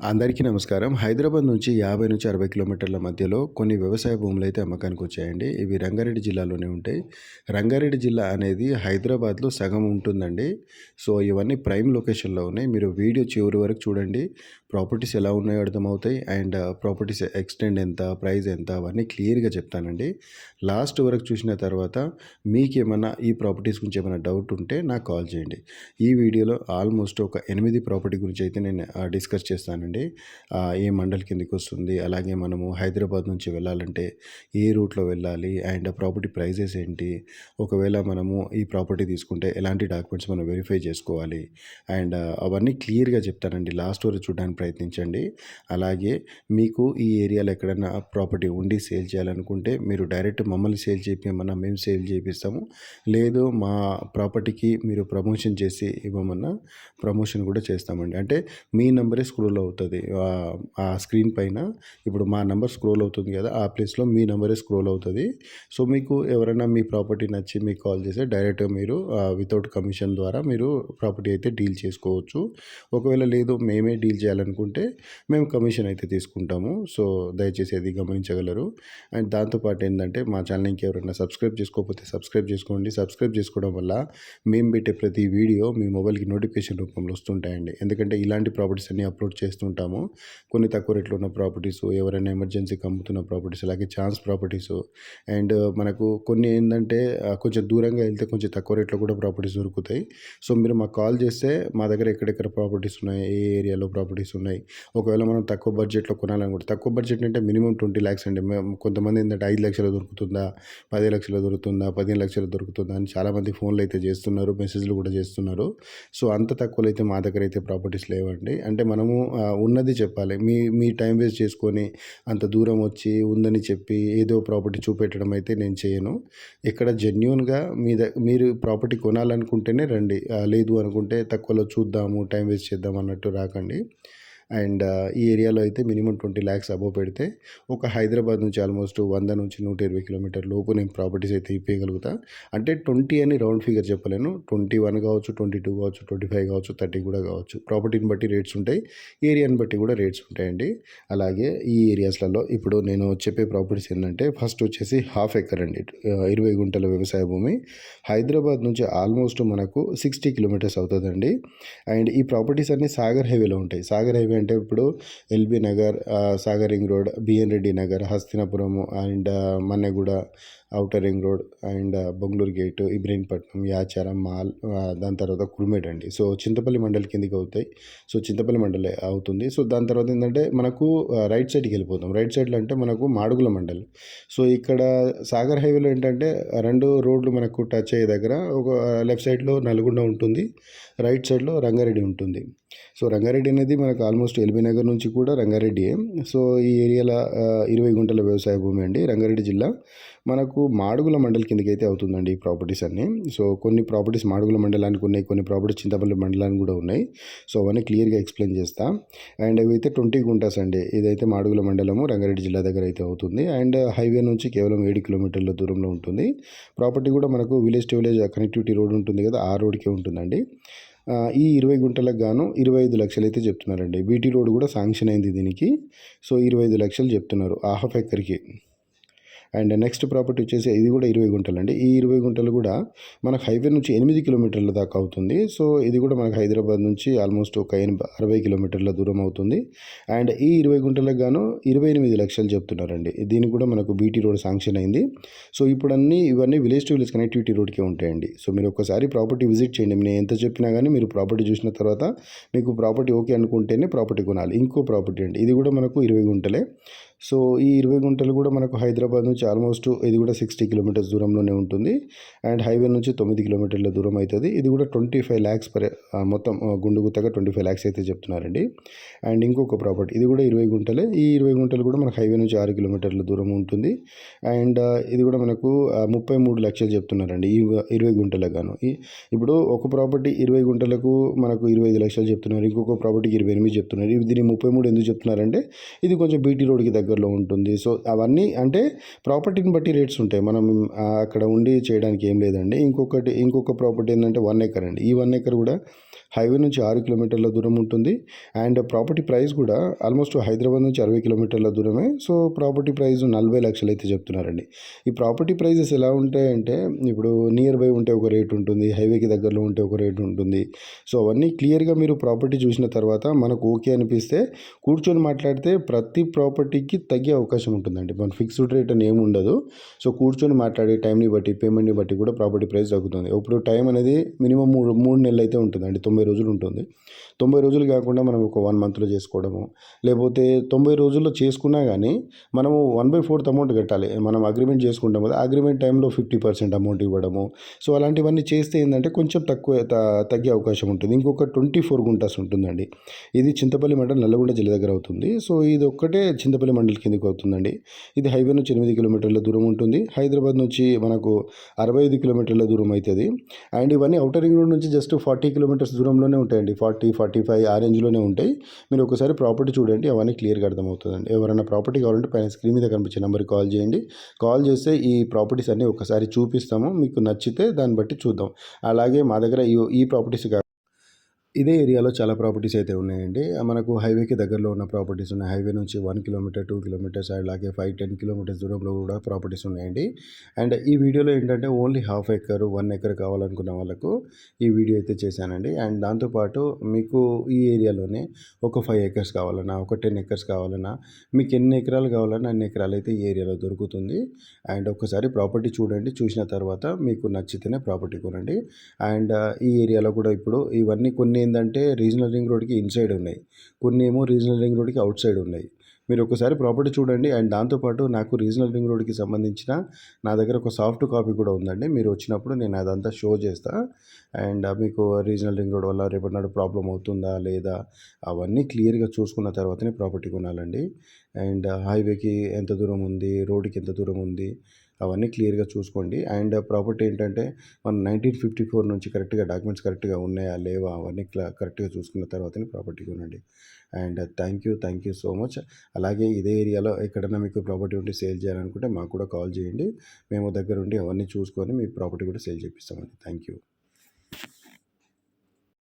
అందరికీ నమస్కారం. హైదరాబాద్ నుంచి 50-60 కిలోమీటర్ల మధ్యలో కొన్ని వ్యవసాయ భూములైతే అమ్మకానికి వచ్చాయండి. ఇవి రంగారెడ్డి జిల్లాలోనే ఉంటాయి. రంగారెడ్డి జిల్లా అనేది హైదరాబాద్‌లో సగం ఉంటుందండి. సో, ఇవన్నీ ప్రైమ్ లొకేషన్‌లో ఉన్నాయి. మీరు వీడియో చివరి వరకు చూడండి. ప్రాపర్టీస్ ఎలా ఉన్నాయో అర్థమవుతాయి. అండ్ ప్రాపర్టీస్ ఎక్స్టెండ్ ఎంత, ప్రైస్ ఎంత అవన్నీ క్లియర్‌గా చెప్తానండి. లాస్ట్ వరకు చూసిన తర్వాత మీకేమన్నా ఈ ప్రాపర్టీస్ గురించి ఏమైనా డౌట్ ఉంటే నాకు కాల్ చేయండి. ఈ వీడియోలో ఆల్మోస్ట్ ఒక 8 ప్రాపర్టీ గురించి అయితే నేను డిస్కస్ చేస్తానండి. ఏ మండల్ కిందకి వస్తుంది, అలాగే మనము హైదరాబాద్ నుంచి వెళ్ళాలంటే ఏ రూట్లో వెళ్ళాలి, అండ్ ప్రాపర్టీ ప్రైజెస్ ఏంటి, ఒకవేళ మనము ఈ ప్రాపర్టీ తీసుకుంటే ఎలాంటి డాక్యుమెంట్స్ మనం వెరిఫై చేసుకోవాలి, అండ్ అవన్నీ క్లియర్గా చెప్తానండి. లాస్ట్ వరకు చూడడానికి ప్రయత్నించండి. అలాగే మీకు ఈ ఏరియాలో ఎక్కడైనా ప్రాపర్టీ ఉండి సేల్ చేయాలనుకుంటే మీరు డైరెక్ట్ మమ్మల్ని సేల్ చేయించమన్నా మేము సేల్ చేపిస్తాము. లేదు మా ప్రాపర్టీకి మీరు ప్రమోషన్ చేసి ఇవ్వమన్నా ప్రమోషన్ కూడా చేస్తామండి. అంటే మీ నెంబరే స్క్రోల్ అవుతుంది ఆ స్క్రీన్ పైన. ఇప్పుడు మా నెంబర్ స్క్రోల్ అవుతుంది కదా, ఆ ప్లేస్లో మీ నెంబరే స్క్రోల్ అవుతుంది. సో మీకు ఎవరైనా మీ ప్రాపర్టీ నచ్చి మీకు కాల్ చేస్తే డైరెక్ట్గా మీరు వితౌట్ కమిషన్ ద్వారా మీరు ప్రాపర్టీ అయితే డీల్ చేసుకోవచ్చు. ఒకవేళ లేదు మేమే డీల్ చేయాలనుకుంటే మేము కమిషన్ అయితే తీసుకుంటాము. సో దయచేసి అది గమనించగలరు. అండ్ దాంతోపాటు ఏంటంటే మా ఛానల్ ఇంకెవరైనా సబ్స్క్రైబ్ చేసుకోకపోతే సబ్స్క్రైబ్ చేసుకోండి. సబ్స్క్రైబ్ చేసుకోవడం వల్ల మేము పెట్టే ప్రతి వీడియో మీ మొబైల్కి నోటిఫికేషన్ రూపంలో వస్తుంటాయండి. ఎందుకంటే ఇలాంటి ప్రాపర్టీస్ అన్ని అప్లోడ్ చేస్తుంటాము. కొన్ని తక్కువ రేట్లో ఉన్న ప్రాపర్టీస్, ఎవరైనా ఎమర్జెన్సీకి అమ్ముతున్న ప్రాపర్టీస్, అలాగే ఛాన్స్ ప్రాపర్టీస్. అండ్ మనకు కొన్ని ఏంటంటే కొంచెం దూరంగా వెళ్తే కొంచెం తక్కువ రేట్లో కూడా ప్రాపర్టీస్ దొరుకుతాయి. సో మీరు మాకు కాల్ చేస్తే మా దగ్గర ఎక్కడెక్కడ ప్రాపర్టీస్ ఉన్నాయి, ఏ ఏరియాలో ప్రాపర్టీస్ ఉన్నాయి, ఒకవేళ మనం తక్కువ బడ్జెట్లో కొనాలనుకుంటే, తక్కువ బడ్జెట్ అంటే మినిమం 20 lakhs అండి. మేము కొంతమంది ఏంటంటే 5 లక్షలు దొరుకుతుందా, 10 లక్షలు దొరుకుతుందా, 15 లక్షలు దొరుకుతుందా అని చాలామంది ఫోన్లు అయితే చేస్తున్నారు, మెసేజ్లు కూడా చేస్తున్నారు. సో అంత తక్కువలో అయితే మా దగ్గర అయితే ప్రాపర్టీస్ లేవండి. అంటే మనము ఉన్నది చెప్పాలి. మీ మీ టైం వేస్ట్ చేసుకొని అంత దూరం వచ్చి ఉందని చెప్పి ఏదో ప్రాపర్టీ చూపెట్టడం అయితే నేను చేయను. ఇక్కడ జెన్యూన్గా మీరు ప్రాపర్టీ కొనాలనుకుంటేనే రండి. లేదు అనుకుంటే తక్కువలో చూద్దాము, టైం వేస్ట్ చేద్దాం అన్నట్టు రాకండి. అండ్ ఈ ఏరియాలో అయితే మినిమం 20 lakhs అబోవ్ పెడితే ఒక హైదరాబాద్ నుంచి ఆల్మోస్ట్ 100-120 కిలోమీటర్ లోపు నేను ప్రాపర్టీస్ అయితే ఇప్పగలుగుతా. అంటే 20 అని రౌండ్ ఫిగర్ చెప్పలేను. 21 కావచ్చు, 22 కావచ్చు, 25 కావచ్చు, 30 కూడా కావచ్చు. ప్రాపర్టీని బట్టి రేట్స్ ఉంటాయి, ఏరియాని బట్టి కూడా రేట్స్ ఉంటాయండి. అలాగే ఈ ఏరియాస్లలో ఇప్పుడు నేను చెప్పే ప్రాపర్టీస్ ఏంటంటే ఫస్ట్ వచ్చేసి హాఫ్ ఎకర్ అండి, 20 గుంటల వ్యవసాయ భూమి. హైదరాబాద్ నుంచి ఆల్మోస్ట్ మనకు 60 కిలోమీటర్స్ అవుతుందండి. అండ్ ఈ ప్రాపర్టీస్ అన్నీ సాగర్ హైవేలో ఉంటాయి. సాగర్ హైవే అంటే ఇప్పుడు LB Nagar, Sagar ring road, B N Reddy Nagar, Hastinapuram, and Manneguda outer ring road, and Bengaluru gate, Ibrahimpatnam, Yacharam, mall, దాని తర్వాత కుర్మేడ్ అండి. సో చింతపల్లి మండలి కిందకి అవుతాయి. సో చింతపల్లి మండలి అవుతుంది. సో దాని తర్వాత ఏంటంటే మనకు రైట్ సైడ్కి వెళ్ళిపోతాం. రైట్ సైడ్లో అంటే మనకు మాడుగుల మండలి. సో ఇక్కడ సాగర్ హైవేలో ఏంటంటే 2 రోడ్లు మనకు టచ్ అయ్యే దగ్గర ఒక లెఫ్ట్ సైడ్లో నల్గొండ ఉంటుంది, రైట్ సైడ్లో రంగారెడ్డి ఉంటుంది. సో రంగారెడ్డి అనేది మనకు ఆల్మోస్ట్ ఎల్బీ నగర్ నుంచి కూడా రంగారెడ్డి. సో ఈ ఏరియాలో 20 గుంటల వ్యవసాయ భూమి అండి, రంగారెడ్డి జిల్లా. మనకు మాడుగుల మండలి కిందకి అయితే అవుతుందండి ఈ ప్రాపర్టీస్ అన్నీ. సో కొన్ని ప్రాపర్టీస్ మాడుగుల మండలానికి ఉన్నాయి, కొన్ని ప్రాపర్టీస్ చింతపల్లి మండలానికి కూడా ఉన్నాయి. సో అవన్నీ క్లియర్గా ఎక్స్ప్లెయిన్ చేస్తా. అండ్ ఇవైతే 20 గుంటాస్ అండి. ఇదైతే మాడుగుల మండలము రంగారెడ్డి జిల్లా దగ్గర అయితే అవుతుంది. అండ్ హైవే నుంచి కేవలం 7 కిలోమీటర్ల దూరంలో ఉంటుంది. ప్రాపర్టీ కూడా మనకు village to village connectivity road ఉంటుంది కదా, ఆ రోడ్కే ఉంటుందండి. ఈ 20 గుంటలకు గాను 25 లక్షలు అయితే చెప్తున్నారండి. బీటీ రోడ్ కూడా శాంక్షన్ అయింది దీనికి. సో 25 లక్షలు చెప్తున్నారు ఆ హాఫ్ ఎకర్కి. అండ్ నెక్స్ట్ ప్రాపర్టీ వచ్చేసి ఇది కూడా 20 గుంటలండి. ఈ 20 గుంటలు కూడా మనకు హైవే నుంచి 8 కిలోమీటర్ల దాకా అవుతుంది. సో ఇది కూడా మనకు హైదరాబాద్ నుంచి ఆల్మోస్ట్ ఒక 60 కిలోమీటర్ల దూరం అవుతుంది. అండ్ ఈ 20 గుంటలకు గాను 28 లక్షలు చెప్తున్నారండి. దీనికి కూడా మనకు బీటీ రోడ్ శాంక్షన్ అయింది. సో ఇప్పుడు ఇవన్నీ విలేజ్ టు విలేజ్ కనెక్టివిటీ రోడ్కే ఉంటాయండి. సో మీరు ఒకసారి ప్రాపర్టీ విజిట్ చేయండి. నేను ఎంత చెప్పినా కానీ మీరు ప్రాపర్టీ చూసిన తర్వాత మీకు ప్రాపర్టీ ఓకే అనుకుంటేనే ప్రాపర్టీ కొనాలి. ఇంకో ప్రాపర్టీ అండి, ఇది కూడా మనకు 20 గుంటలే. సో ఈ 20 గుంటలు కూడా మనకు హైదరాబాద్ నుంచి ఆల్మోస్ట్ ఇది కూడా 60 కిలోమీటర్స్ దూరంలోనే ఉంటుంది. అండ్ హైవే నుంచి 9 కిలోమీటర్ల దూరం అవుతుంది. ఇది కూడా 25 lakhs మొత్తం గుండుగుత్తగా 25 lakhs అయితే చెప్తున్నారండి. అండ్ ఇంకొక ప్రాపర్టీ ఇది కూడా 20 గుంటలే. ఈ 20 గుంటలు కూడా మనకు హైవే నుంచి 6 కిలోమీటర్ల దూరం ఉంటుంది. అండ్ ఇది కూడా మనకు 33 లక్షలు చెప్తున్నారండి ఈ 20 గుంటలకు గాను. ఇప్పుడు ఒక ప్రాపర్టీ 20 గుంటలకు మనకు 25 లక్షలు చెప్తున్నారు, ఇంకొక ప్రాపర్టీకి 28 చెప్తున్నారు. దీన్ని 33 ఎందుకు చెప్తున్నారంటే ఇది కొంచెం బీటీ రోడ్కి దగ్గరలో ఉంటుంది. సో అవన్నీ అంటే ప్రాపర్టీని బట్టి రేట్స్ ఉంటాయి. మనం అక్కడ ఉండి చేయడానికి ఏం లేదండి. ఇంకొక ప్రాపర్టీ ఏంటంటే 1 acre అండి. ఈ 1 acre కూడా హైవే నుంచి 6 కిలోమీటర్ల దూరం ఉంటుంది. అండ్ ప్రాపర్టీ ప్రైస్ కూడా ఆల్మోస్ట్ హైదరాబాద్ నుంచి 60 కిలోమీటర్ల దూరమే. సో ప్రాపర్టీ ప్రైస్ 40 లక్షలు అయితే చెప్తున్నారండి. ఈ ప్రాపర్టీ ప్రైజెస్ ఎలా ఉంటాయంటే ఇప్పుడు నియర్ బై ఉంటే ఒక రేట్ ఉంటుంది, హైవేకి దగ్గరలో ఉంటే ఒక రేట్ ఉంటుంది. సో అవన్నీ క్లియర్గా మీరు ప్రాపర్టీ చూసిన తర్వాత మనకు ఓకే అనిపిస్తే కూర్చొని మాట్లాడితే ప్రతి ప్రాపర్టీకి తగ్గే అవకాశం ఉంటుందండి. మన ఫిక్స్డ్ రేట్ అని ఏమి ఉండదు. సో కూర్చొని మాట్లాడే టైంని బట్టి, పేమెంట్ని బట్టి కూడా ప్రాపర్టీ ప్రైస్ తగ్గుతుంది. ఇప్పుడు టైం అనేది మినిమం 3 నెలలు అయితే ఉంటుందండి. 90 రోజులు ఉంటుంది. 90 రోజులు కాకుండా మనం ఒక 1 మంత్లో చేసుకోవడము, లేకపోతే 90 రోజుల్లో చేసుకున్నా కానీ మనము 1/4 అమౌంట్ కట్టాలి. మనం అగ్రిమెంట్ చేసుకుంటాం కదా, అగ్రిమెంట్ టైంలో 50% అమౌంట్ ఇవ్వడము. సో అలాంటివన్నీ చేస్తే ఏంటంటే కొంచెం తగ్గే అవకాశం ఉంటుంది. ఇంకొక 24 గుంటాస్ ఉంటుందండి. ఇది చింతపల్లి మండలం, నల్లగొండ జిల్లా దగ్గర అవుతుంది. సో ఇది ఒక్కటే చింతపల్లి మండలి కిందకి అవుతుందండి. ఇది హైవే నుంచి 8 కిలోమీటర్ల దూరం ఉంటుంది. హైదరాబాద్ నుంచి మనకు 65 కిలోమీటర్ల దూరం అవుతుంది. అండ్ ఇవన్నీ ఔటర్ రింగ్ రోడ్ నుంచి జస్ట్ 40 కిలోమీటర్స్ దూరంలోనే ఉంటాయండి. 40, 45 ఆ రేంజ్లోనే ఉంటాయి. మీరు ఒకసారి ప్రాపర్టీ చూడండి, అవన్నీ క్లియర్గా అర్థమవుతుందండి. ఎవరైనా ప్రాపర్టీ కావాలంటే పైన స్క్రీన్ మీద కనిపించే నెంబర్కి కాల్ చేయండి. కాల్ చేస్తే ఈ ప్రాపర్టీస్ అన్నీ ఒకసారి చూపిస్తాము. మీకు నచ్చితే దాన్ని బట్టి చూద్దాం. అలాగే మా దగ్గర ఈ ప్రాపర్టీస్ ఇదే ఏరియాలో చాలా ప్రాపర్టీస్ అయితే ఉన్నాయండి. మనకు హైవేకి దగ్గరలో ఉన్న ప్రాపర్టీస్ ఉన్నాయి. హైవే నుంచి 1 కిలోమీటర్, 2 కిలోమీటర్స్ అలాగే 5, 10 కిలోమీటర్స్ దూరంలో కూడా ప్రాపర్టీస్ ఉన్నాయండి. అండ్ ఈ వీడియోలో ఏంటంటే ఓన్లీ హాఫ్ ఎకర్, 1 ఎకర్ కావాలనుకున్న వాళ్ళకు ఈ వీడియో అయితే చేశానండి. అండ్ దాంతోపాటు మీకు ఈ ఏరియాలోనే ఒక 5 ఎకర్స్ కావాలన్నా, ఒక 10 ఎకర్స్ కావాలన్నా, మీకు ఎన్ని ఎకరాలు కావాలన్నా అన్ని ఎకరాలు అయితే ఈ ఏరియాలో దొరుకుతుంది. అండ్ ఒకసారి ప్రాపర్టీ చూడండి, చూసిన తర్వాత మీకు నచ్చితేనే ప్రాపర్టీ కొనండి. అండ్ ఈ ఏరియాలో కూడా ఇప్పుడు ఇవన్నీ కొన్ని ఏంటంటే రీజనల్ రింగ్ రోడ్కి ఇన్సైడ్ ఉన్నాయి, కొన్ని ఏమో రీజనల్ రింగ్ రోడ్కి అవుట్ సైడ్ ఉన్నాయి. మీరు ఒకసారి ప్రాపర్టీ చూడండి. అండ్ దాంతోపాటు నాకు రీజనల్ రింగ్ రోడ్కి సంబంధించిన నా దగ్గర ఒక సాఫ్ట్ కాపీ కూడా ఉందండి. మీరు వచ్చినప్పుడు నేను అదంతా షో చేస్తా. అండ్ మీకు రీజనల్ రింగ్ రోడ్ వల్ల రేపటి నాడు ప్రాబ్లం అవుతుందా లేదా అవన్నీ క్లియర్గా చూసుకున్న తర్వాతనే ప్రాపర్టీ కొనాలండి. అండ్ హైవేకి ఎంత దూరం ఉంది, రోడ్డుకి ఎంత దూరం ఉంది, అవన్నీ క్లియర్గా చూసుకోండి. అండ్ ప్రాపర్టీ ఏంటంటే మనం 1954 నుంచి కరెక్ట్గా డాక్యుమెంట్స్ కరెక్ట్గా ఉన్నాయా లేవా అవన్నీ కరెక్ట్గా చూసుకున్న తర్వాతనే ప్రాపర్టీ కొనండి. And thank you so much. అలాగే ఇదే ఏరియాలో ఎక్కడైనా మీకు ప్రాపర్టీ ఉంటే సేల్ చేయాలనుకుంటే మాకు కూడా కాల్ చేయండి. మేము దగ్గరుండి అవన్నీ చూసుకొని మీ ప్రాపర్టీ కూడా సేల్ చేపిస్తామండి. Thank you.